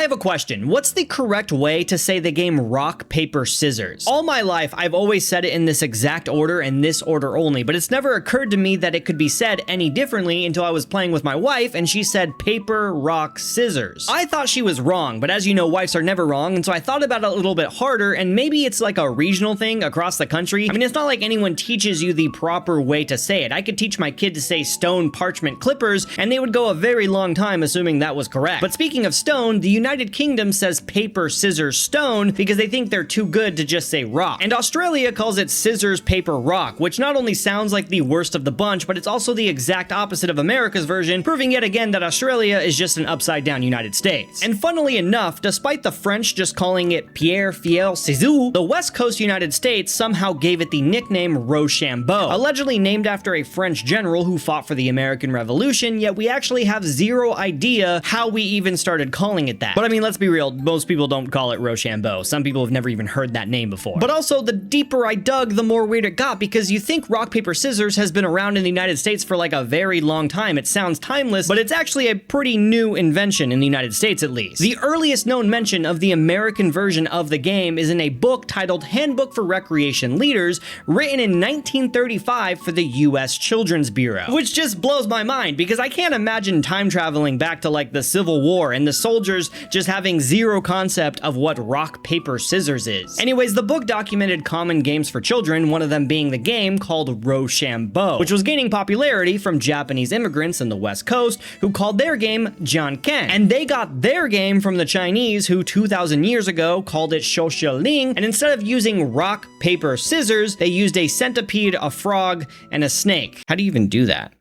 have a question. What's the correct way to say the game rock, paper, scissors? All my life, I've always said it in this exact order and this order only, but it's never occurred to me that it could be said any differently until I was playing with my wife and she said paper, rock, scissors. I thought she was wrong, but as you know, wives are never wrong, and so I thought about it a little bit harder, and maybe it's like a regional thing across the country. I mean, it's not like anyone teaches you the proper way to say it. I could teach my kid to say stone, parchment, clippers, and they would go a very long time assuming that was correct. But speaking of stone, the United Kingdom says paper, scissors, stone because they think they're too good to just say rock. And Australia calls it scissors, paper, rock, which not only sounds like the worst of the bunch, but it's also the exact opposite of America's version, proving yet again that Australia is just an upside down United States. And funnily enough, despite the French just calling it Pierre Fiel Ciseaux, the West Coast United States somehow gave it the nickname Rochambeau, allegedly named after a French general who fought for the American Revolution, yet we actually have zero idea how we even started calling it that. But I mean, let's be real, most people don't call it Rochambeau. Some people have never even heard that name before. But also, the deeper I dug, the more weird it got, because you think rock, paper, scissors has been around in the United States for like a very long time. It sounds timeless, but it's actually a pretty new invention in the United States, at least. The earliest known mention of the American version of the game is in a book titled Handbook for Recreation Leaders, written in 1935 for the US Children's Bureau, which just blows my mind because I can't imagine time traveling back to like the Civil War and the soldiers just having zero concept of what rock, paper, scissors is. Anyways, the book documented common games for children, one of them being the game called Rochambeau, which was gaining popularity from Japanese immigrants in the West Coast who called their game Janken. And they got their game from the Chinese who 2,000 years ago called it Shouxiling, and instead of using rock, paper, scissors, they used a centipede, a frog, and a snake. How do you even do that?